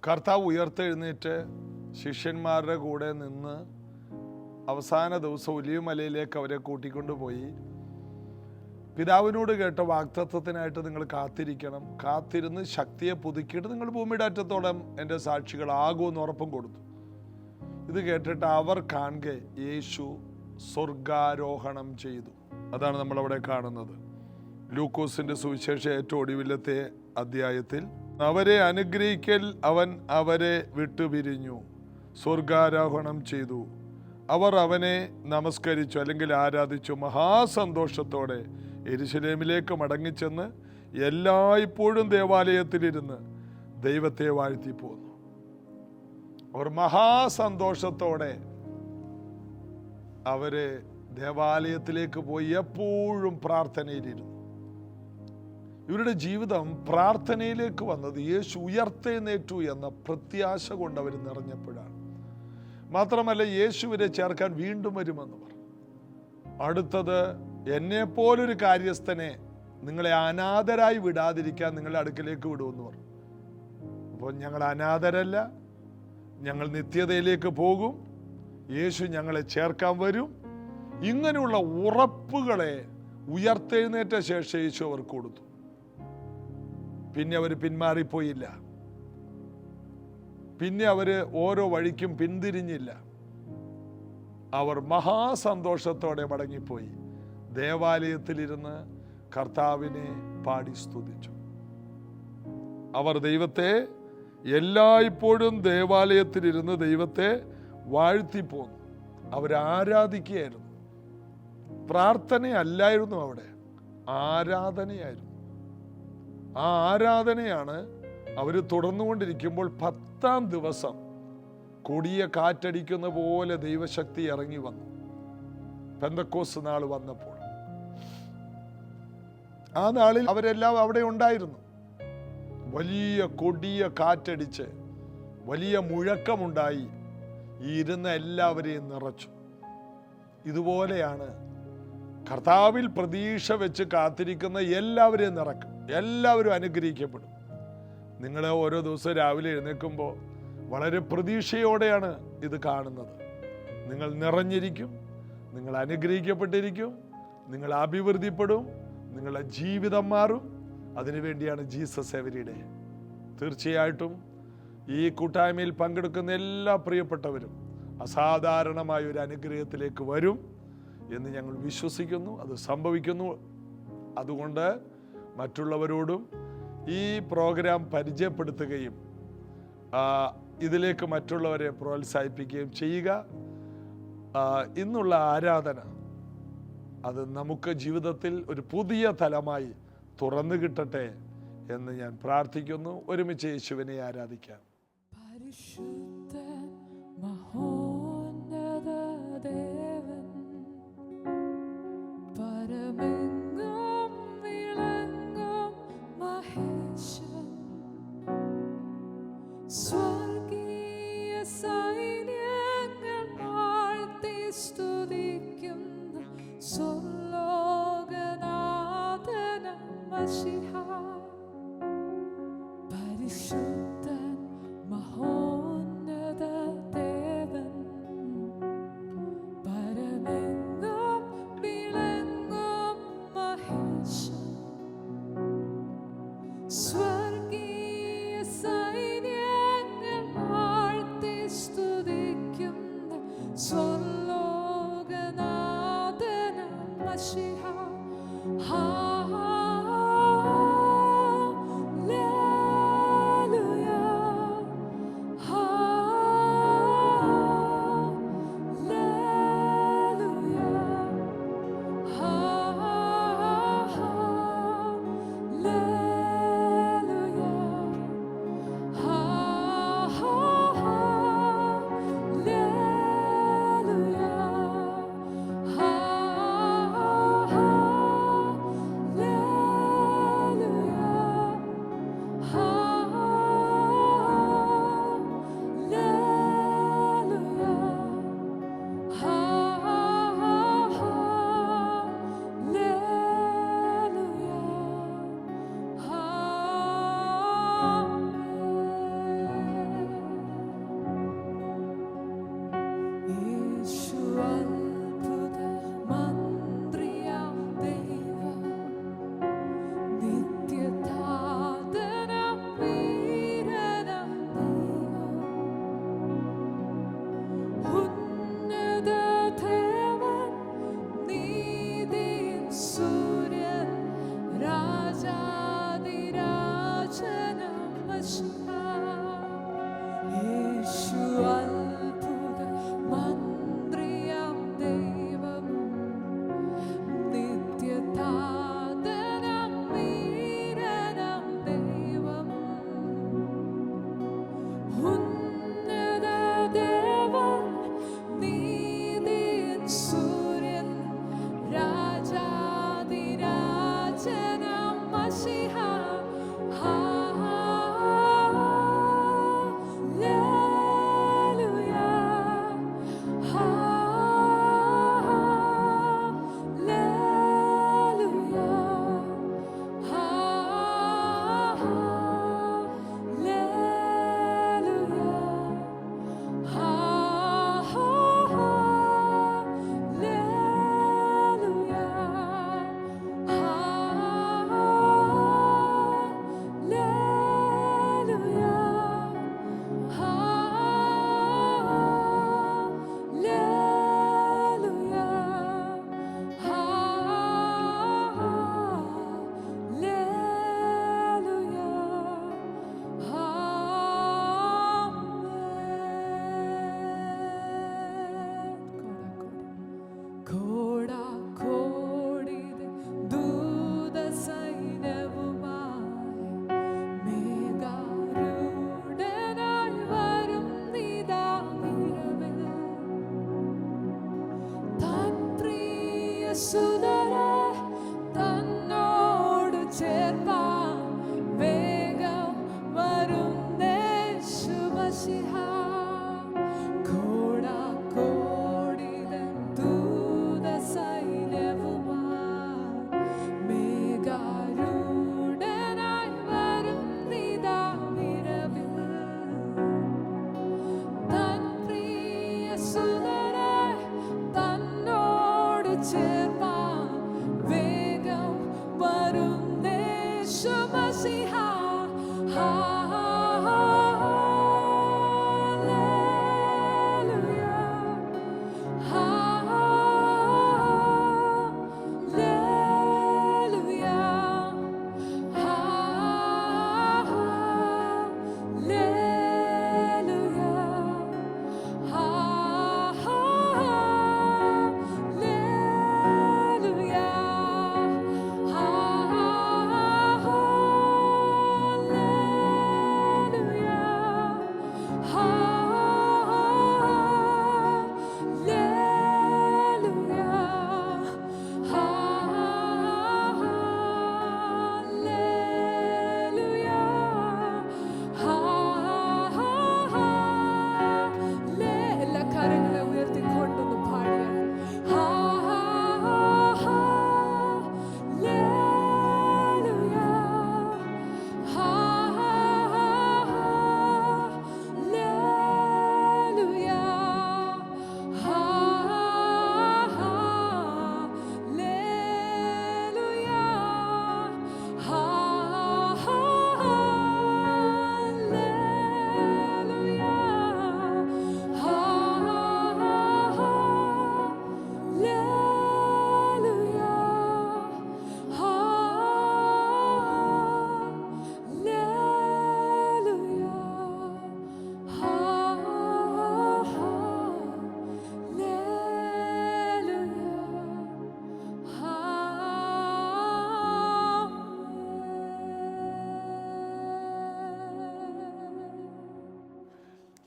കർത്താവ് ഉയർത്തെഴുന്നേറ്റ് ശിഷ്യന്മാരുടെ കൂടെ നിന്ന് അവസാന ദിവസം ഒലിവുമലയിലേക്ക് അവരെ കൂട്ടിക്കൊണ്ടുപോയി. പിതാവിനോട് കേട്ട വാഗ്ദത്തത്തിനായിട്ട് നിങ്ങൾ കാത്തിരിക്കണം, കാത്തിരുന്ന് ശക്തിയെ പുതുക്കിയിട്ട് നിങ്ങൾ ഭൂമിയുടെ അറ്റത്തോളം എൻ്റെ സാക്ഷികളാകുമെന്ന് ഉറപ്പും കൊടുത്തു. ഇത് കേട്ടിട്ട് അവർ കാണെ യേശു സ്വർഗാരോഹണം ചെയ്തു. അതാണ് നമ്മളവിടെ കാണുന്നത്. ലൂക്കോസിന്റെ സുവിശേഷം ഏറ്റവും ഒടുവിലത്തെ അധ്യായത്തിൽ അവരെ അനുഗ്രഹിക്കൽ അവൻ അവരെ വിട്ടുപിരിഞ്ഞു, സ്വർഗാരോഹണം ചെയ്തു. അവർ അവനെ നമസ്കരിച്ചു, അല്ലെങ്കിൽ ആരാധിച്ചു. മഹാസന്തോഷത്തോടെ യെരുശലേമിലേക്ക് മടങ്ങിച്ചെന്ന് എല്ലായ്പ്പോഴും ദേവാലയത്തിലിരുന്ന് ദൈവത്തെ വാഴ്ത്തി പോന്നു. അവർ മഹാസന്തോഷത്തോടെ അവര് ദേവാലയത്തിലേക്ക് പോയി എപ്പോഴും പ്രാർത്ഥനയിലിരുന്നു. ഇവരുടെ ജീവിതം പ്രാർത്ഥനയിലേക്ക് വന്നത് യേശു ഉയർത്തെഴുന്നേറ്റു എന്ന പ്രത്യാശ കൊണ്ട് അവർ നിറഞ്ഞപ്പോഴാണ്. മാത്രമല്ല, യേശുവിനെ ചേർക്കാൻ വീണ്ടും വരുമെന്ന് പറഞ്ഞു. അടുത്തത്, എന്നെപ്പോലൊരു കാര്യസ്ഥനെ നിങ്ങളെ അനാഥരായി വിടാതിരിക്കാൻ നിങ്ങളുടെ അടുക്കലേക്ക് വിടുമെന്ന് പറഞ്ഞു. അപ്പോൾ ഞങ്ങൾ അനാഥരല്ല, ഞങ്ങൾ നിത്യതയിലേക്ക് പോകും, യേശു ഞങ്ങളെ ചേർക്കാൻ വരും. ഇങ്ങനെയുള്ള ഉറപ്പുകളെ ഉയർത്തെഴുന്നേറ്റ ശേഷം യേശു അവർക്ക് കൊടുത്തു. പിന്നെ അവർ പിന്മാറിപ്പോയില്ല, പിന്നെ അവര് ഓരോ വഴിക്കും പിന്തിരിഞ്ഞില്ല. അവർ മഹാസന്തോഷത്തോടെ മടങ്ങിപ്പോയി ദേവാലയത്തിലിരുന്ന് കർത്താവിനെ പാടി സ്തുതിച്ചു. അവർ ദൈവത്തെ എല്ലായ്പ്പോഴും ദേവാലയത്തിലിരുന്ന് ദൈവത്തെ വാഴ്ത്തിപ്പോന്നു. അവരാരാധിക്കുകയായിരുന്നു. പ്രാർത്ഥനയല്ലായിരുന്നു അവിടെ, ആരാധനയായിരുന്നു. ആ ആരാധനയാണ് അവർ തുടർന്നുകൊണ്ടിരിക്കുമ്പോൾ 10-ാം ദിവസം കൊടിയ കാറ്റടിക്കുന്ന പോലെ ദൈവശക്തി ഇറങ്ങി വന്നു. പെന്തക്കോസ്ത് നാൾ വന്നപ്പോൾ ആ നാളിൽ അവരെല്ലാം അവിടെ ഉണ്ടായിരുന്നു. വലിയ കൊടിയ കാറ്റടിച്ച് വലിയ മുഴക്കമുണ്ടായി. ഈ ഇരുന്ന എല്ലാവരെയും നിറച്ചു. ഇതുപോലെയാണ് കർത്താവിൽ പ്രതീക്ഷ വെച്ച് കാത്തിരിക്കുന്ന എല്ലാവരെയും നിറക്കും. എല്ലാവരും അനുഗ്രഹിക്കപ്പെടും. നിങ്ങൾ ഓരോ ദിവസവും രാവിലെ എഴുന്നേൽക്കുമ്പോൾ വളരെ പ്രതീക്ഷയോടെയാണ് ഇത് കാണുന്നത്. നിങ്ങൾ നിറഞ്ഞിരിക്കും, നിങ്ങൾ അനുഗ്രഹിക്കപ്പെട്ടിരിക്കും, നിങ്ങൾ അഭിവൃദ്ധിപ്പെടും, നിങ്ങളുടെ ജീവിതം മാറും. അതിനുവേണ്ടിയാണ് ജീസസ് എവരി ഡേ. തീർച്ചയായിട്ടും ഈ കൂട്ടായ്മയിൽ പങ്കെടുക്കുന്ന എല്ലാ പ്രിയപ്പെട്ടവരും അസാധാരണമായ ഒരു അനുഗ്രഹത്തിലേക്ക് വരും എന്ന് ഞങ്ങൾ വിശ്വസിക്കുന്നു. അത് സംഭവിക്കുന്നു. അതുകൊണ്ട് മറ്റുള്ളവരോടും ഈ പ്രോഗ്രാം പരിചയപ്പെടുത്തുകയും ഇതിലേക്ക് മറ്റുള്ളവരെ പ്രോത്സാഹിപ്പിക്കുകയും ചെയ്യുക. ഇന്നുള്ള ആരാധന അത് നമുക്ക് ജീവിതത്തിൽ ഒരു പുതിയ തലമായി തുറന്നു കിട്ടട്ടെ എന്ന് ഞാൻ പ്രാർത്ഥിക്കുന്നു. ഒരുമിച്ച് യേശുവിനെ ആരാധിക്കാം. പരിശുദ്ധ മഹോന്നത ദേവൻ, പരമെങ്ങും വിളങ്ങും മഹേശൻ, സ്വർഗീയ സൈന്യങ്ങൾ വാഴ്ത്തി സ്തുതിക്കുന്ന സ്വർലോകനാഥനം മശിഹ. പരിശുദ്ധൻ മഹോന്നത ദേവൻ, പരമെങ്ങും വിളങ്ങും മഹേശൻ, സ്വർഗീയ സൈന്യങ്ങൾ വാഴ്ത്തി സ്തുതിക്കുന്ന സ്വർലോകനാഥനം മശിഹ. സുതരെ തന്നോട് ചേർപ്പാൻ വേഗം വരുന്നേ ശുഭസിഹ കോടാകോടിതൻ ദൂത സൈന്യവുമായി മേഘാരൂഢനായി വരും നിതാ നിറവിൽ തൻ പ്രിയ സുതരെ തന്നോട് ചേർപ്പാൻ വേഗം വരുന്നേ ശുഭസിഹ എല്ലാ കരങ്ങളെ ഉയർത്തിക്കൊണ്ടൊന്ന് പാടിയാൽ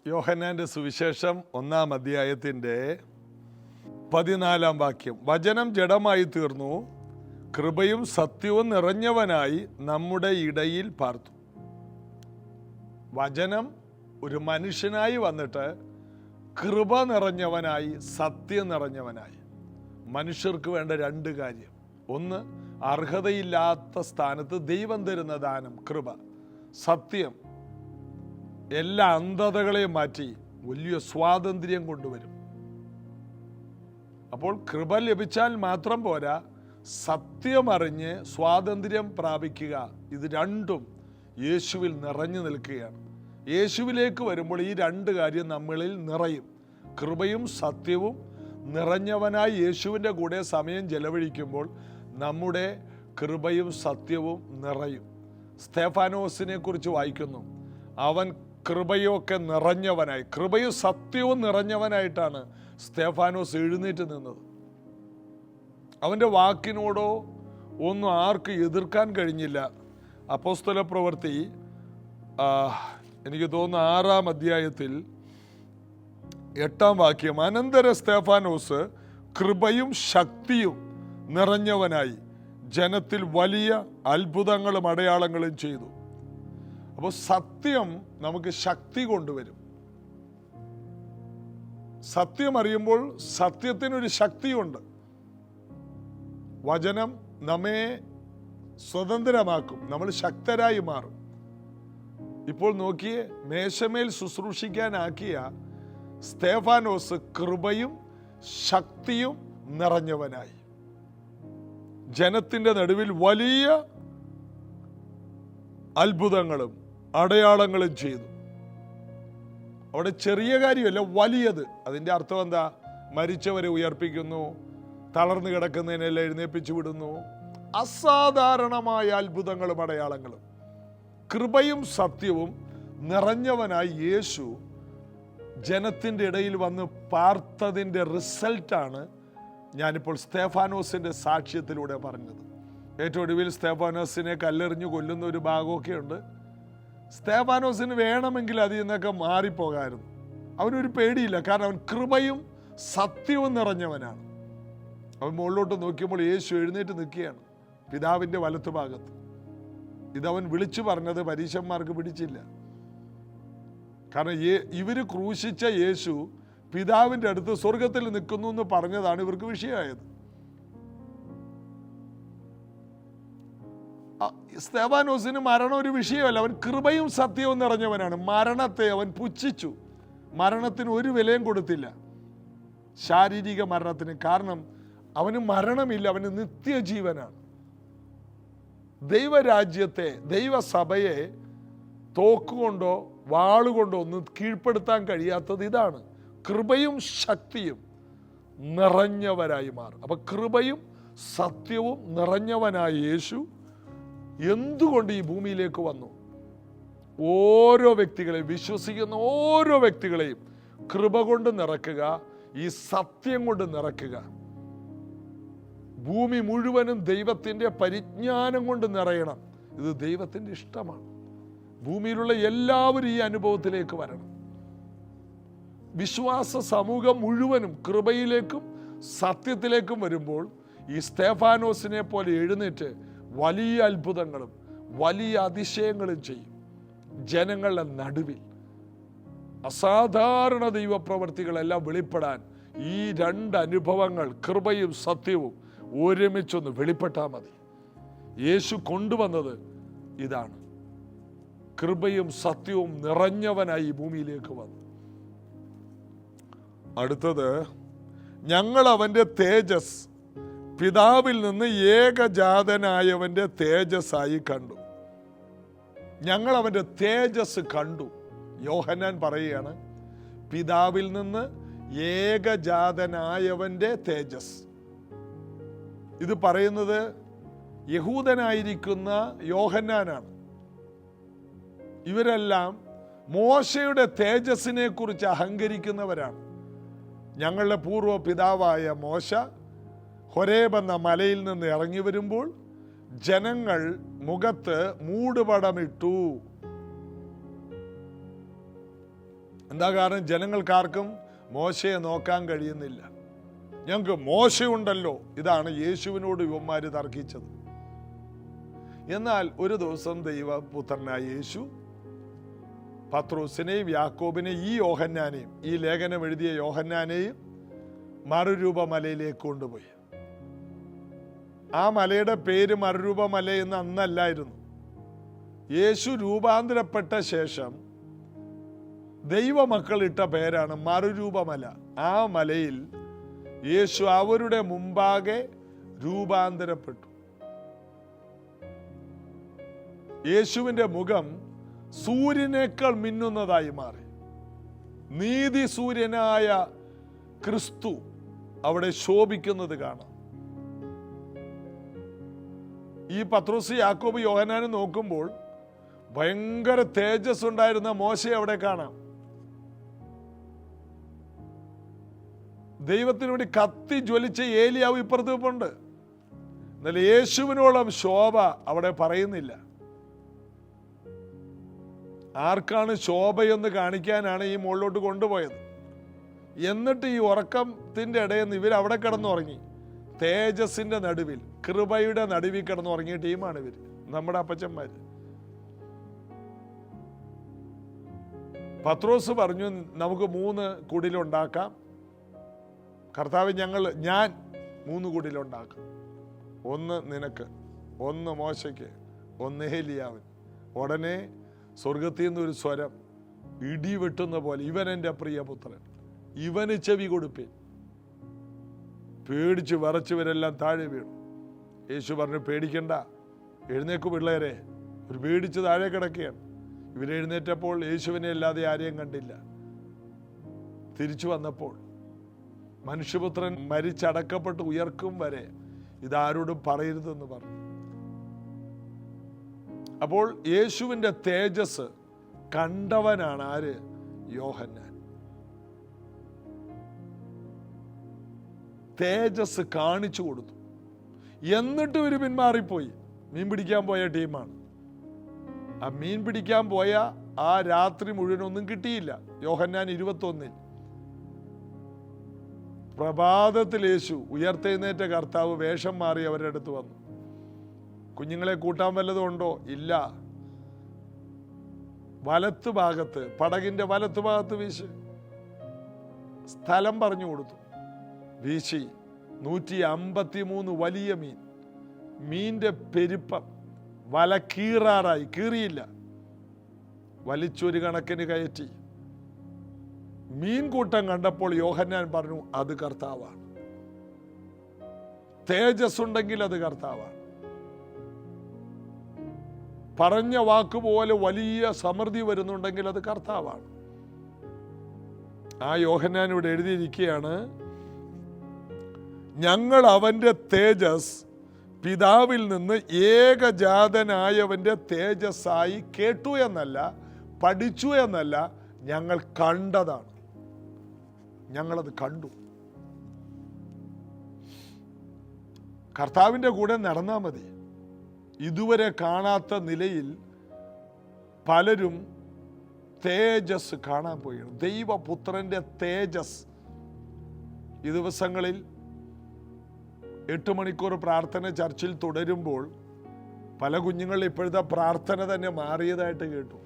യോഹന്നാന്റെ സുവിശേഷം 1-ാം അധ്യായത്തിന്റെ 14-ാം വാക്യം. വചനം ജഡമായി തീർന്നു, കൃപയും സത്യവും നിറഞ്ഞവനായി നമ്മുടെ ഇടയിൽ പാർത്തു. വചനം ഒരു മനുഷ്യനായി വന്നിട്ട് കൃപ നിറഞ്ഞവനായി, സത്യം നിറഞ്ഞവനായി. മനുഷ്യർക്ക് വേണ്ട രണ്ട് കാര്യം. ഒന്ന്, അർഹതയില്ലാത്ത സ്ഥാനത്ത് ദൈവം തരുന്ന ദാനം കൃപ. സത്യം എല്ലാ അന്ധതകളെയും മാറ്റി വലിയ സ്വാതന്ത്ര്യം കൊണ്ടുവരും. അപ്പോൾ കൃപ ലഭിച്ചാൽ മാത്രം പോരാ, സത്യമറിഞ്ഞ് സ്വാതന്ത്ര്യം പ്രാപിക്കുക. ഇത് രണ്ടും യേശുവിൽ നിറഞ്ഞു നിൽക്കുകയാണ്. യേശുവിലേക്ക് വരുമ്പോൾ ഈ രണ്ട് കാര്യം നമ്മളിൽ നിറയും. കൃപയും സത്യവും നിറഞ്ഞവനായി യേശുവിൻ്റെ കൂടെ സമയം ചെലവഴിക്കുമ്പോൾ നമ്മുടെ കൃപയും സത്യവും നിറയും. സ്തെഫാനോസിനെ കുറിച്ച് വായിക്കുന്നു. അവൻ കൃപയൊക്കെ നിറഞ്ഞവനായി, കൃപയും സത്യവും നിറഞ്ഞവനായിട്ടാണ് സ്തെഫാനോസ് എഴുന്നേറ്റ് നിന്നത്. അവൻ്റെ വാക്കിനോടോ ഒന്നും ആർക്ക് എതിർക്കാൻ കഴിഞ്ഞില്ല. അപ്പോസ്തല പ്രവൃത്തി എനിക്ക് തോന്നുന്നു 6-ാം അധ്യായത്തിൽ 8-ാം വാക്യം. അനന്തര സ്തെഫാനോസ് കൃപയും ശക്തിയും നിറഞ്ഞവനായി ജനത്തിൽ വലിയ അത്ഭുതങ്ങളും അടയാളങ്ങളും ചെയ്തു. അപ്പോൾ സത്യം നമുക്ക് ശക്തി കൊണ്ടുവരും. സത്യം അറിയുമ്പോൾ സത്യത്തിനൊരു ശക്തിയുണ്ട്. വചനം നമ്മെ സ്വതന്ത്രമാക്കും, നമ്മൾ ശക്തരായി മാറും. ഇപ്പോൾ നോക്കിയേ, മേശമേൽ ശുശ്രൂഷിക്കാനാക്കിയ സ്തെഫാനോസ് കൃപയും ശക്തിയും നിറഞ്ഞവനായി ജനത്തിൻ്റെ നടുവിൽ വലിയ അത്ഭുതങ്ങളും അടയാളങ്ങളും ചെയ്തു. അവിടെ ചെറിയ കാര്യമല്ല, വലിയത്. അതിൻ്റെ അർത്ഥം എന്താ? മരിച്ചവരെ ഉയർപ്പിക്കുന്നു, തളർന്നു കിടക്കുന്നതിനെല്ലാം എഴുന്നേൽപ്പിച്ചു വിടുന്നു. അസാധാരണമായ അത്ഭുതങ്ങളും അടയാളങ്ങളും. കൃപയും സത്യവും നിറഞ്ഞവനായി യേശു ജനത്തിൻ്റെ ഇടയിൽ വന്ന് പാർത്തതിൻ്റെ റിസൾട്ടാണ് ഞാനിപ്പോൾ സ്തെഫാനോസിൻ്റെ സാക്ഷ്യത്തിലൂടെ പറഞ്ഞത്. ഏറ്റവും ഒടുവിൽ സ്തെഫാനോസിനെ കല്ലെറിഞ്ഞു കൊല്ലുന്ന ഒരു ഭാഗമൊക്കെ ഉണ്ട്. സ്തെഫാനോസിന് വേണമെങ്കിൽ അതിൽ നിന്നൊക്കെ മാറിപ്പോകായിരുന്നു. അവനൊരു പേടിയില്ല, കാരണം അവൻ കൃപയും സത്യവും നിറഞ്ഞവനാണ്. അവൻ മുകളിലോട്ട് നോക്കിയപ്പോൾ യേശു എഴുന്നേറ്റ് നിൽക്കുകയാണ് പിതാവിൻ്റെ വലത്തുഭാഗത്ത്. ഇതവൻ വിളിച്ചു പറഞ്ഞത് പരീശന്മാർക്ക് പിടിച്ചില്ല. കാരണം ഇവര് ക്രൂശിച്ച യേശു പിതാവിൻ്റെ അടുത്ത് സ്വർഗത്തിൽ നിൽക്കുന്നു എന്ന് പറഞ്ഞതാണ് ഇവർക്ക് വിഷയമായത്. സ്തെഫാനോസിന് മരണം ഒരു വിഷയമല്ല. അവൻ കൃപയും സത്യവും നിറഞ്ഞവനാണ്. മരണത്തെ അവൻ പുച്ഛിച്ചു. മരണത്തിന് ഒരു വിലയും കൊടുത്തില്ല, ശാരീരിക മരണത്തിന്. കാരണം അവന് മരണമില്ല, അവന് നിത്യജീവനാണ്. ദൈവരാജ്യത്തെ, ദൈവസഭയെ തോക്കുകൊണ്ടോ വാളുകൊണ്ടോ ഒന്നും കീഴ്പ്പെടുത്താൻ കഴിയാത്തത് ഇതാണ്. കൃപയും ശക്തിയും നിറഞ്ഞവരായി മാറും. അപ്പൊ കൃപയും സത്യവും നിറഞ്ഞവനായ യേശു എന്തുകൊണ്ട് ഈ ഭൂമിയിലേക്ക് വന്നു? ഓരോ വ്യക്തികളെയും, വിശ്വസിക്കുന്ന ഓരോ വ്യക്തികളെയും കൃപ കൊണ്ട് നിറയ്ക്കുക, ഈ സത്യം കൊണ്ട് നിറയ്ക്കുക. ഭൂമി മുഴുവനും ദൈവത്തിൻ്റെ പരിജ്ഞാനം കൊണ്ട് നിറയണം. ഇത് ദൈവത്തിൻ്റെ ഇഷ്ടമാണ്. ഭൂമിയിലുള്ള എല്ലാവരും ഈ അനുഭവത്തിലേക്ക് വരണം. വിശ്വാസ സമൂഹം മുഴുവനും കൃപയിലേക്കും സത്യത്തിലേക്കും വരുമ്പോൾ ഈ സ്തെഫാനോസിനെ പോലെ എഴുന്നേറ്റ് വലിയ അത്ഭുതങ്ങളും വലിയ അതിശയങ്ങളും ചെയ്യും. ജനങ്ങളുടെ നടുവിൽ അസാധാരണ ദൈവപ്രവർത്തികളെല്ലാം വെളിപ്പെടാൻ ഈ രണ്ട് അനുഭവങ്ങൾ, കൃപയും സത്യവും ഒരുമിച്ചൊന്ന് വെളിപ്പെട്ടാൽ മതി. യേശു കൊണ്ടുവന്നത് ഇതാണ്. കൃപയും സത്യവും നിറഞ്ഞവനായി ഈ ഭൂമിയിലേക്ക് വന്നു. അടുത്തത്, ഞങ്ങൾ അവൻ്റെ തേജസ് പിതാവിൽ നിന്ന് ഏകജാതനായവൻ്റെ തേജസ്സായി കണ്ടു. ഞങ്ങൾ അവൻ്റെ തേജസ് കണ്ടു. യോഹന്നാൻ പറയുകയാണ്, പിതാവിൽ നിന്ന് ഏകജാതനായവൻ്റെ തേജസ്. ഇത് പറയുന്നത് യഹൂദനായിരിക്കുന്ന യോഹന്നാനാണ്. ഇവരെല്ലാം മോശയുടെ തേജസ്സിനെ കുറിച്ച് അഹങ്കരിക്കുന്നവരാണ്. ഞങ്ങളുടെ പൂർവ്വ പിതാവായ മോശ ഹൊരേബ് എന്ന മലയിൽ നിന്ന് ഇറങ്ങി വരുമ്പോൾ ജനങ്ങൾ മുഖത്ത് മൂടുപടമിട്ടു. എന്താ കാരണം? ജനങ്ങൾക്കാർക്കും മോശയെ നോക്കാൻ കഴിയുന്നില്ല. ഞങ്ങൾക്ക് മോശയുണ്ടല്ലോ, ഇതാണ് യേശുവിനോട് ഇവന്മാര് തർക്കിച്ചത്. എന്നാൽ ഒരു ദിവസം ദൈവപുത്രനായ യേശു പത്രോസിനെയും യാക്കോബിനെയും ഈ യോഹന്നാനെയും, ഈ ലേഖനം എഴുതിയ യോഹന്നാനെയും മറുരൂപ മലയിലേക്ക് കൊണ്ടുപോയി. ആ മലയുടെ പേര് മറുരൂപ മല എന്ന് അന്നല്ലായിരുന്നു. യേശു രൂപാന്തരപ്പെട്ട ശേഷം ദൈവമക്കൾ ഇട്ട പേരാണ് മറുരൂപമല. ആ മലയിൽ യേശു അവരുടെ മുമ്പാകെ രൂപാന്തരപ്പെട്ടു. യേശുവിൻ്റെ മുഖം സൂര്യനേക്കാൾ മിന്നുന്നതായി മാറി. നീതി സൂര്യനായ ക്രിസ്തു അവിടെ ശോഭിക്കുന്നത് കാണാം. ഈ പത്രോസ്, യാക്കോബ്, യോഹന്നാനെ നോക്കുമ്പോൾ ഭയങ്കര തേജസ് ഉണ്ടായിരുന്ന മോശയെ അവിടെ കാണാം. ദൈവത്തിന് വേണ്ടി കത്തി ജ്വലിച്ച ഏലിയാവ് ഇപ്പുറത്ത് നിൽപ്പുണ്ട്. എന്നാൽ യേശുവിനോളം ശോഭ അവിടെ പറയുന്നില്ല. ആർക്കാണ് ശോഭയെന്ന് കാണിക്കാനാണ് ഈ മുകളിലോട്ട് കൊണ്ടുപോയത്. എന്നിട്ട് ഈ ഉറക്കത്തിൻ്റെ ഇടയിൽ നിന്ന് ഇവർ അവിടെ കിടന്നുറങ്ങി. തേജസ്സിന്റെ നടുവിൽ, കൃപയുടെ നടുവിൽ കിടന്നുറങ്ങിയ ടീമാണ് ഇവർ, നമ്മുടെ അപ്പച്ചന്മാർ. പത്രോസ് പറഞ്ഞു, നമുക്ക് 3 കുടിലുണ്ടാക്കാം. കർത്താവ്, ഞാൻ 3 കുടിലുണ്ടാക്കാം. 1 നിനക്ക്, 1 മോശയ്ക്ക്, 1 ഏലിയാവിന്. ഉടനെ സ്വർഗത്തിൽ നിന്നൊരു സ്വരം ഇടി വെട്ടുന്ന പോലെ, ഇവൻ എൻ്റെ പ്രിയപുത്രൻ, ഇവന് ചെവി കൊടുപ്പേൻ. പേടിച്ച് വിറച്ചവരെല്ലാം താഴെ വീണു. യേശു പറഞ്ഞു, പേടിക്കണ്ട, എഴുന്നേക്കു പിള്ളേരെ. ഒരു പേടിച്ച് താഴെ കിടക്കുകയാണ്. ഇവരെഴുന്നേറ്റപ്പോൾ യേശുവിനെ അല്ലാതെ ആരെയും കണ്ടില്ല. തിരിച്ചു വന്നപ്പോൾ മനുഷ്യപുത്രൻ മരിച്ചടക്കപ്പെട്ട് ഉയർക്കും വരെ ഇതാരോടും പറയരുതെന്ന് പറഞ്ഞു. അപ്പോൾ യേശുവിൻ്റെ തേജസ് കണ്ടവനാണ് ആര്? യോഹന്നാൻ. തേജസ് കാണിച്ചു കൊടുത്തു. എന്നിട്ട് ഇവർ പിന്മാറിപ്പോയി. മീൻ പിടിക്കാൻ പോയ ടീമാണ്. ആ മീൻ പിടിക്കാൻ പോയ ആ രാത്രി മുഴുവൻ ഒന്നും കിട്ടിയില്ല. യോഹന്നാൻ 21. പ്രഭാതത്തിൽ യേശു ഉയർത്തെഴുന്നേറ്റ കർത്താവ് വേഷം മാറി അവരുടെ അടുത്ത് വന്നു. കുഞ്ഞുങ്ങളെ കൂട്ടാൻ വല്ലതും ഉണ്ടോ? ഇല്ല. വലത്ത് ഭാഗത്ത്, പടകിന്റെ വലത്ത് ഭാഗത്ത് വീശ്. സ്ഥലം പറഞ്ഞു കൊടുത്തു. വീശി 153 വലിയ മീൻ. മീന്റെ പെരുപ്പം, വല കീറാറായി, കീറിയില്ല, വലിച്ചൊരു കണക്കിന് കയറ്റി. മീൻകൂട്ടം കണ്ടപ്പോൾ യോഹന്നാൻ പറഞ്ഞു, അത് കർത്താവാണ്. തേജസ് ഉണ്ടെങ്കിൽ അത് കർത്താവാണ്. പറഞ്ഞ വാക്കുപോലെ വലിയ സമൃദ്ധി വരുന്നുണ്ടെങ്കിൽ അത് കർത്താവാണ്. ആ യോഹന്നാൻ ഇവിടെ എഴുതിയിരിക്കുകയാണ്, ഞങ്ങൾ അവന്റെ തേജസ് പിതാവിൽ നിന്ന് ഏകജാതനായവന്റെ തേജസ്സായി കേട്ടു എന്നല്ല, പഠിച്ചു എന്നല്ല, ഞങ്ങൾ കണ്ടതാണ്. ഞങ്ങളത് കണ്ടു. കർത്താവിൻ്റെ കൂടെ നടന്നാൽ മതി. ഇതുവരെ കാണാത്ത നിലയിൽ പലരും തേജസ് കാണാൻ പോവുകയാണ്. ദൈവപുത്രന്റെ തേജസ്. ഈ ദിവസങ്ങളിൽ 8 മണിക്കൂർ പ്രാർത്ഥന ചർച്ചിൽ തുടരുമ്പോൾ പല കുഞ്ഞുങ്ങളിൽ ഇപ്പോഴത്തെ പ്രാർത്ഥന തന്നെ മാറിയതായിട്ട് കേട്ടു.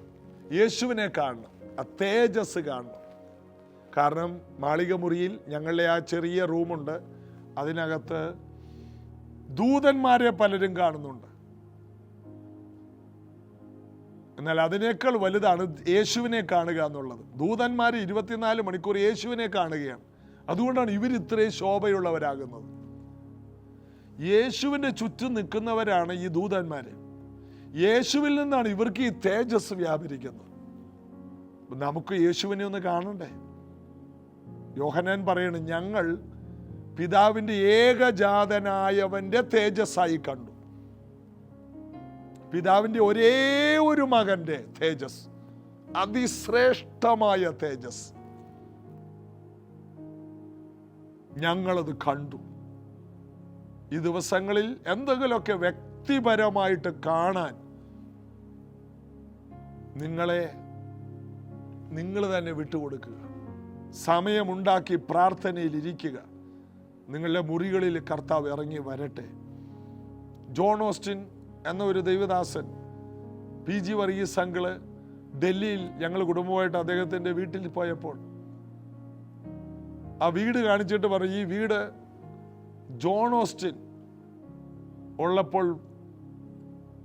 യേശുവിനെ കാണണം, ആ തേജസ് കാണണം. കാരണം മാളിക മുറിയിൽ ഞങ്ങളുടെ ആ ചെറിയ റൂമുണ്ട്, അതിനകത്ത് ദൂതന്മാരെ പലരും കാണുന്നുണ്ട്. എന്നാൽ അതിനേക്കാൾ വലുതാണ് യേശുവിനെ കാണുക എന്നുള്ളത്. ദൂതന്മാർ 24 മണിക്കൂർ യേശുവിനെ കാണുകയാണ്. അതുകൊണ്ടാണ് ഇവർ ഇത്രയും ശോഭയുള്ളവരാകുന്നത്. യേശുവിൻ്റെ ചുറ്റും നിൽക്കുന്നവരാണ് ഈ ദൂതന്മാര്. യേശുവിൽ നിന്നാണ് ഇവർക്ക് ഈ തേജസ് വ്യാപരിക്കുന്നത്. നമുക്ക് യേശുവിനെ ഒന്ന് കാണണ്ടേ? യോഹന്നാൻ പറയണം, ഞങ്ങൾ പിതാവിൻ്റെ ഏകജാതനായവന്റെ തേജസ്സായി കണ്ടു. പിതാവിൻ്റെ ഒരേ ഒരു മകന്റെ തേജസ്, അതിശ്രേഷ്ഠമായ തേജസ്, ഞങ്ങളത് കണ്ടു. ഈ ദിവസങ്ങളിൽ എന്തെങ്കിലുമൊക്കെ വ്യക്തിപരമായിട്ട് കാണാൻ നിങ്ങൾ തന്നെ വിട്ടുകൊടുക്കുക. സമയമുണ്ടാക്കി പ്രാർത്ഥനയിൽ ഇരിക്കുക. നിങ്ങളുടെ മുറികളിൽ കർത്താവ് ഇറങ്ങി വരട്ടെ. ജോൺ ഓസ്റ്റിൻ എന്ന ഒരു ദൈവദാസൻ, PG വർഗീസ് അങ്കിള് ഡൽഹിയിൽ ഞങ്ങൾ കുടുംബമായിട്ട് അദ്ദേഹത്തിൻ്റെ വീട്ടിൽ പോയപ്പോൾ ആ വീട് കാണിച്ചിട്ട് പറഞ്ഞു, ഈ വീട് ജോൺ ഓസ്റ്റിൻ ഉള്ളപ്പോൾ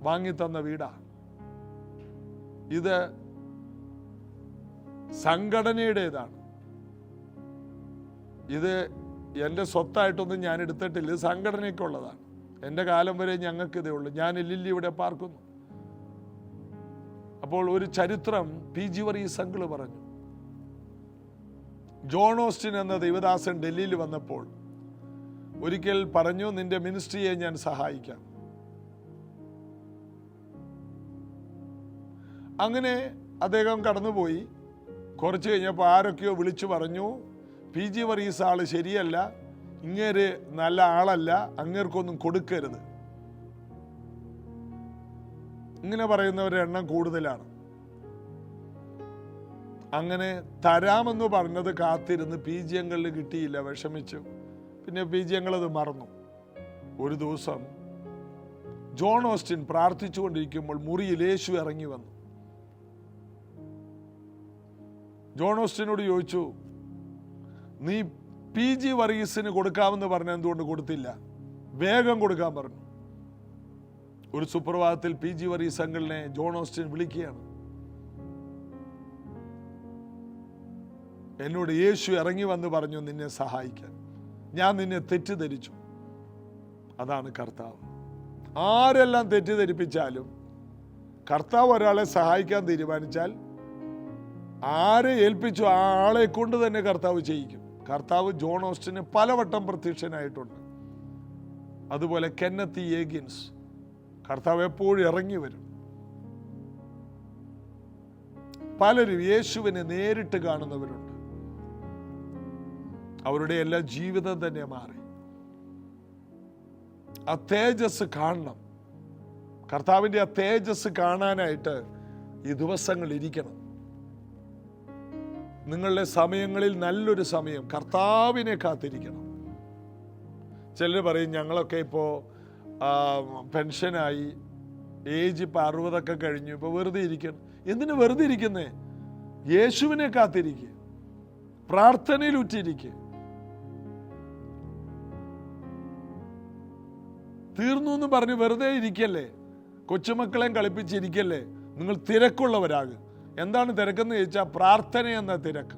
വാങ്ങിത്തന്ന വീടാ. ഇത് സംഘടനയുടേതാണ്. ഇത് എൻ്റെ സ്വത്തായിട്ടൊന്നും ഞാൻ എടുത്തിട്ടില്ല, ഇത് സംഘടനയ്ക്കുള്ളതാണ്. എൻ്റെ കാലം വരെ ഞങ്ങൾക്ക് ഇതേ ഉള്ളൂ. ഞാൻ ലില്ലി ഇവിടെ പാർക്കുന്നു. അപ്പോൾ ഒരു ചരിത്രം PG വർഗീസ് അങ്കിള് പറഞ്ഞു. ജോൺ ഓസ്റ്റിൻ എന്ന ദൈവദാസൻ ഡൽഹിയിൽ വന്നപ്പോൾ ഒരിക്കൽ പറഞ്ഞു, നിന്റെ മിനിസ്ട്രിയെ ഞാൻ സഹായിക്കാം. അങ്ങനെ അദ്ദേഹം കടന്നുപോയി. കുറച്ച് കഴിഞ്ഞപ്പോൾ ആരൊക്കെയോ വിളിച്ചു പറഞ്ഞു, PG വർഗീസ് ആള് ശരിയല്ല, ഇങ്ങേര് നല്ല ആളല്ല, അങ്ങേർക്കൊന്നും കൊടുക്കരുത്. ഇങ്ങനെ പറയുന്നവരുടെ എണ്ണം കൂടുതലാണ്. അങ്ങനെ തരാമെന്ന് പറഞ്ഞത് കാത്തിരുന്ന് PG അങ്കിളിന് കിട്ടിയില്ല, വിഷമിച്ചു. പിന്നെ PG അങ്കിൾ അത് മറന്നു. ഒരു ദിവസം ജോൺ ഓസ്റ്റിൻ പ്രാർത്ഥിച്ചുകൊണ്ടിരിക്കുമ്പോൾ മുറിയിൽ യേശു ഇറങ്ങി വന്നു. ജോൺ ഓസ്റ്റിനോട് ചോദിച്ചു, നീ PG വർഗീസിന് കൊടുക്കാമെന്ന് പറഞ്ഞ എന്തുകൊണ്ട് കൊടുത്തില്ല? വേഗം കൊടുക്കാൻ പറഞ്ഞു. ഒരു സുപ്രഭാതത്തിൽ PG വർഗീസ് അങ്കിളിനെ ജോൺ ഓസ്റ്റിൻ വിളിക്കുകയാണ്. എന്നോട് യേശു ഇറങ്ങി വന്ന് പറഞ്ഞു നിന്നെ സഹായിക്കാൻ. ഞാൻ നിന്നെ തെറ്റിദ്ധരിച്ചു. അതാണ് കർത്താവ്. ആരെല്ലാം തെറ്റിദ്ധരിപ്പിച്ചാലും കർത്താവ് ഒരാളെ സഹായിക്കാൻ തീരുമാനിച്ചാൽ ആരെ ഏൽപ്പിച്ചു ആ ആളെ കൊണ്ട് തന്നെ കർത്താവ് ചെയ്യിക്കും. കർത്താവ് ജോൺ ഓസ്റ്റിന് പലവട്ടം പ്രത്യക്ഷനായിട്ടുണ്ട്. അതുപോലെ കെന്നത്ത് ഏഗിൻസ്, കർത്താവ് എപ്പോഴും ഇറങ്ങി വരും. പലരും യേശുവിനെ നേരിട്ട് കാണുന്നവരുണ്ട്. അവരുടെ എല്ലാ ജീവിതം തന്നെ മാറി. ആ തേജസ് കാണണം. കർത്താവിൻ്റെ ആ തേജസ് കാണാനായിട്ട് ഈ ദിവസങ്ങൾ ഇരിക്കണം. നിങ്ങളുടെ സമയങ്ങളിൽ നല്ലൊരു സമയം കർത്താവിനെ കാത്തിരിക്കണം. ചിലർ പറയും ഞങ്ങളൊക്കെ ഇപ്പോൾ പെൻഷനായി, ഏജ് ഇപ്പോൾ 60 കഴിഞ്ഞു, ഇപ്പോൾ വെറുതെ ഇരിക്കണം. എന്തിനു വെറുതെ ഇരിക്കുന്നേ? യേശുവിനെ കാത്തിരിക്കുക, പ്രാർത്ഥനയിൽ ഉറ്റിരിക്കുക. തീർന്നു എന്ന് പറഞ്ഞ് വെറുതെ ഇരിക്കല്ലേ, കൊച്ചുമക്കളെയും കളിപ്പിച്ചിരിക്കല്ലേ. നിങ്ങൾ തിരക്കുള്ളവരാകും. എന്താണ് തിരക്കെന്ന് ചോദിച്ചാൽ പ്രാർത്ഥന എന്ന തിരക്ക്.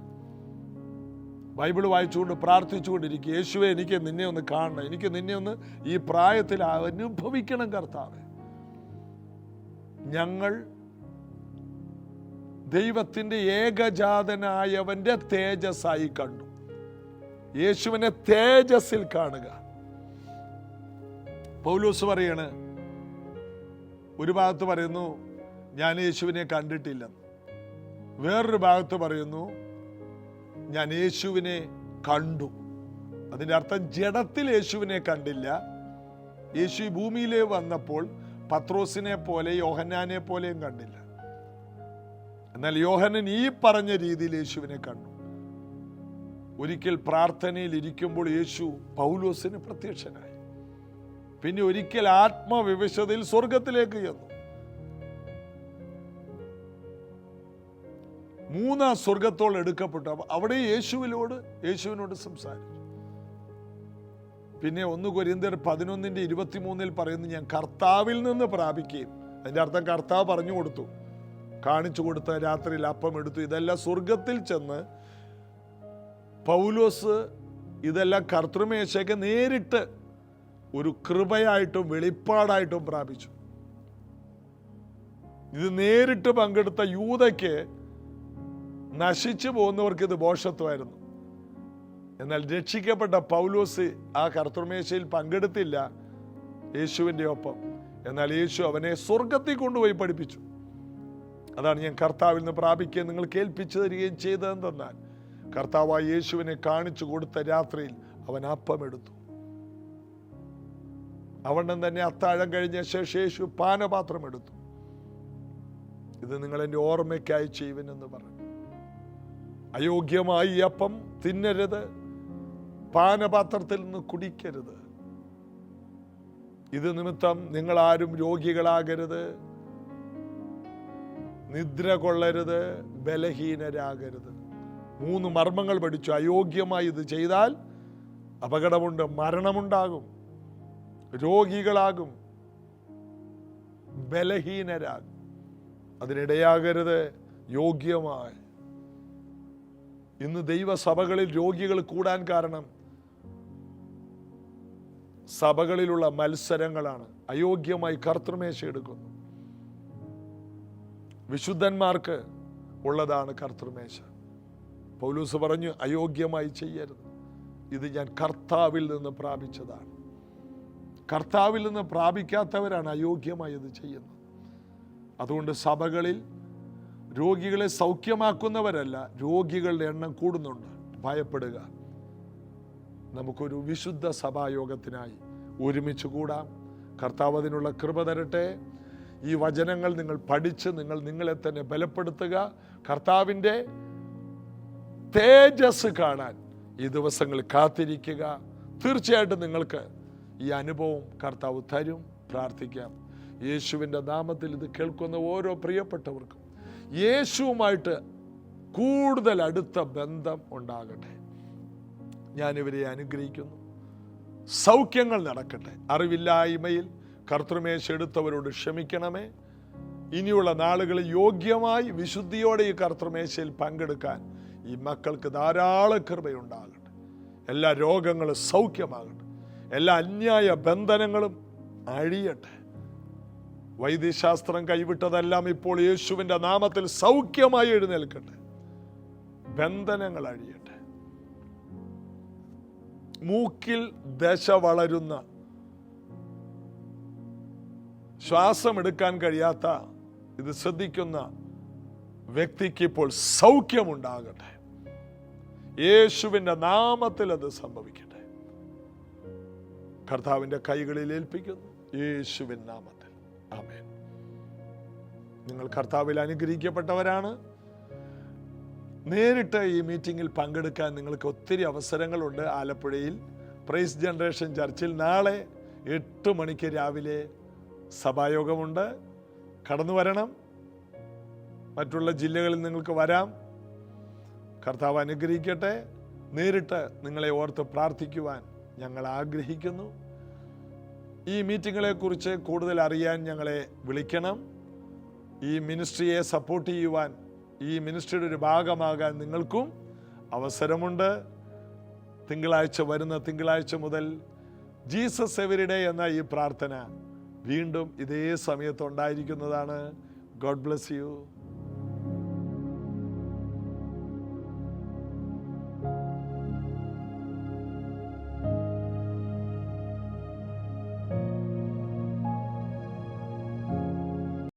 ബൈബിൾ വായിച്ചുകൊണ്ട് പ്രാർത്ഥിച്ചുകൊണ്ടിരിക്കുക. യേശുവെ, എനിക്ക് നിന്നെ ഒന്ന് കാണണം, എനിക്ക് നിന്നെ ഒന്ന് ഈ പ്രായത്തിൽ അനുഭവിക്കണം കർത്താവേ. ഞങ്ങൾ ദൈവത്തിൻ്റെ ഏകജാതനായവന്റെ തേജസ്സായി കണ്ടു. യേശുവിനെ തേജസ്സിൽ കാണുക. പൗലോസ് പറയാണ്, ഒരു ഭാഗത്ത് പറയുന്നു ഞാൻ യേശുവിനെ കണ്ടിട്ടില്ലെന്ന്, വേറൊരു ഭാഗത്ത് പറയുന്നു ഞാൻ യേശുവിനെ കണ്ടു. അതിൻ്റെ അർത്ഥം ജഡത്തിൽ യേശുവിനെ കണ്ടില്ല. യേശു ഈ ഭൂമിയിലേ വന്നപ്പോൾ പത്രോസിനെ പോലെ യോഹന്നാനെ പോലെയും കണ്ടില്ല. എന്നാൽ യോഹന്നാൻ ഈ പറഞ്ഞ രീതിയിൽ യേശുവിനെ കണ്ടു. ഒരിക്കൽ പ്രാർത്ഥനയിൽ ഇരിക്കുമ്പോൾ യേശു പൗലോസിന് പ്രത്യക്ഷനായി. പിന്നെ ഒരിക്കൽ ആത്മവിവശതയിൽ സ്വർഗത്തിലേക്ക് ചെന്നു. 3 സ്വർഗത്തോളം എടുക്കപ്പെട്ടു. അവിടെ യേശുവിനോട് സംസാരിച്ചു. പിന്നെ 1 കൊരിന്ത്യർ 11:23 പറയുന്നു, ഞാൻ കർത്താവിൽ നിന്ന് പ്രാപിക്കുകയും. അതിൻ്റെ അർത്ഥം കർത്താവ് പറഞ്ഞു കൊടുത്തു, കാണിച്ചു കൊടുത്ത രാത്രിയിൽ അപ്പം എടുത്തു. ഇതെല്ലാം സ്വർഗത്തിൽ ചെന്ന് പൗലോസ് ഇതെല്ലാം കർത്തൃമേശയ്ക്ക് നേരിട്ട് ഒരു കൃപയായിട്ടും വെളിപ്പാടായിട്ടും പ്രാപിച്ചു. ഇത് നേരിട്ട് പങ്കെടുത്ത യൂദയ്ക്ക് നശിച്ചു പോകുന്നവർക്ക് ഇത് ഭോഷത്വമായിരുന്നു. എന്നാൽ രക്ഷിക്കപ്പെട്ട പൗലോസ് ആ കർത്തൃമേശയിൽ പങ്കെടുത്തില്ല യേശുവിൻ്റെ ഒപ്പം. എന്നാൽ യേശു അവനെ സ്വർഗത്തിൽ കൊണ്ടുപോയി പഠിപ്പിച്ചു. അതാണ് ഞാൻ കർത്താവിൽ നിന്ന് പ്രാപിക്കുകയും നിങ്ങൾ കേൾപ്പിച്ചു തരികയും ചെയ്തതെന്നാൽ, കർത്താവായ യേശുവിനെ കാണിച്ചു കൊടുത്ത രാത്രിയിൽ അവൻ അപ്പമെടുത്തു. അവണ്ണം തന്നെ അത്താഴം കഴിഞ്ഞ ശേഷം യേശു പാനപാത്രം എടുത്തു. ഇത് നിങ്ങൾ എൻ്റെ ഓർമ്മയ്ക്കായി ചെയ്യുവനെന്ന് പറഞ്ഞു. അയോഗ്യമായി ഈ അപ്പം തിന്നരുത്, പാനപാത്രത്തിൽ നിന്ന് കുടിക്കരുത്. ഇത് നിമിത്തം നിങ്ങൾ ആരും രോഗികളാകരുത്, നിദ്ര കൊള്ളരുത്, ബലഹീനരാകരുത്. 3 മർമ്മങ്ങൾ പഠിച്ചു. അയോഗ്യമായി ഇത് ചെയ്താൽ അപകടമുണ്ട്, മരണമുണ്ടാകും, രോഗികളാകും, ബലഹീനരാകും. അതിനിടയാകരുത്. യോഗ്യമായി. ഇന്ന് ദൈവസഭകളിൽ രോഗികൾ കൂടാൻ കാരണം സഭകളിലുള്ള മത്സരങ്ങളാണ്. അയോഗ്യമായി കർത്തൃമേശ എടുക്കുന്നു. വിശുദ്ധന്മാർക്ക് ഉള്ളതാണ് കർത്തൃമേശ. പൗലോസ് പറഞ്ഞു, അയോഗ്യമായി ചെയ്യരുത്, ഇത് ഞാൻ കർത്താവിൽ നിന്ന് പ്രാപിച്ചതാണ്. കർത്താവിൽ നിന്ന് പ്രാപിക്കാത്തവരാണ് അയോഗ്യമായി ഇത് ചെയ്യുന്നത്. അതുകൊണ്ട് സഭകളിൽ രോഗികളെ സൗഖ്യമാക്കുന്നവരല്ല, രോഗികളുടെ എണ്ണം കൂടുന്നുണ്ട്. ഭയപ്പെടുക. നമുക്കൊരു വിശുദ്ധ സഭായോഗത്തിനായി ഒരുമിച്ച് കൂടാം. കർത്താവ് അതിനുള്ള കൃപ തരട്ടെ. ഈ വചനങ്ങൾ നിങ്ങൾ പഠിച്ച് നിങ്ങളെ തന്നെ ബലപ്പെടുത്തുക. കർത്താവിൻ്റെ തേജസ് കാണാൻ ഈ ദിവസങ്ങളിൽ കാത്തിരിക്കുക. തീർച്ചയായിട്ടും നിങ്ങൾക്ക് ഈ അനുഭവം കർത്താവ് തരും. പ്രാർത്ഥിക്കാം. യേശുവിൻ്റെ നാമത്തിൽ ഇത് കേൾക്കുന്ന ഓരോ പ്രിയപ്പെട്ടവർക്കും യേശുവുമായിട്ട് കൂടുതൽ അടുത്ത ബന്ധം ഉണ്ടാകട്ടെ. ഞാനിവരെ അനുഗ്രഹിക്കുന്നു. സൗഖ്യങ്ങൾ നടക്കട്ടെ. അറിവില്ലായ്മയിൽ കർത്തൃമേശ എടുത്തവരോട് ക്ഷമിക്കണമേ. ഇനിയുള്ള നാളുകളിൽ യോഗ്യമായി വിശുദ്ധിയോടെ ഈ കർത്തൃമേശയിൽ പങ്കെടുക്കാൻ ഈ മക്കൾക്ക് ധാരാളം കൃപയുണ്ടാകട്ടെ. എല്ലാ രോഗങ്ങളും സൗഖ്യമാകട്ടെ. എല്ലാ അന്യായ ബന്ധനങ്ങളും അഴിയട്ടെ. വൈദ്യശാസ്ത്രം കൈവിട്ടതെല്ലാം ഇപ്പോൾ യേശുവിൻ്റെ നാമത്തിൽ സൗഖ്യമായി എഴുന്നേൽക്കട്ടെ. ബന്ധനങ്ങൾ അഴിയട്ടെ. മൂക്കിൽ ദശ വളരുന്ന, ശ്വാസമെടുക്കാൻ കഴിയാത്ത, ഇത് ശ്രദ്ധിക്കുന്ന വ്യക്തിക്ക് ഇപ്പോൾ സൗഖ്യമുണ്ടാകട്ടെ. യേശുവിൻ്റെ നാമത്തിൽ അത് സംഭവിക്കട്ടെ. കർത്താവിൻ്റെ കൈകളിൽ ഏൽപ്പിക്കുന്നു, യേശുവിൻ നാമത്തിൽ. ആമേൻ. നിങ്ങൾ കർത്താവിൽ അനുഗ്രഹിക്കപ്പെട്ടവരാണ്. നേരിട്ട് ഈ മീറ്റിങ്ങിൽ പങ്കെടുക്കാൻ നിങ്ങൾക്ക് ഒത്തിരി അവസരങ്ങളുണ്ട്. ആലപ്പുഴയിൽ പ്രൈസ് ജനറേഷൻ ചർച്ചിൽ നാളെ 8 മണിക്ക് രാവിലെ സഭായോഗമുണ്ട്. കടന്നു വരണം. മറ്റുള്ള ജില്ലകളിൽ നിങ്ങൾക്ക് വരാം. കർത്താവ് അനുഗ്രഹിക്കട്ടെ. നേരിട്ട് നിങ്ങളെ ഓർത്ത് പ്രാർത്ഥിക്കുവാൻ ഞങ്ങൾ ആഗ്രഹിക്കുന്നു. ഈ മീറ്റിങ്ങുകളെക്കുറിച്ച് കൂടുതൽ അറിയാൻ ഞങ്ങളെ വിളിക്കണം. ഈ മിനിസ്ട്രിയെ സപ്പോർട്ട് ചെയ്യുവാൻ, ഈ മിനിസ്ട്രിയുടെ ഒരു ഭാഗമാകാൻ നിങ്ങൾക്കും അവസരമുണ്ട്. വരുന്ന തിങ്കളാഴ്ച മുതൽ ജീസസ് എവരിഡേ എന്ന ഈ പ്രാർത്ഥന വീണ്ടും ഇതേ സമയത്ത് ഉണ്ടായിരിക്കുന്നതാണ്. God bless you.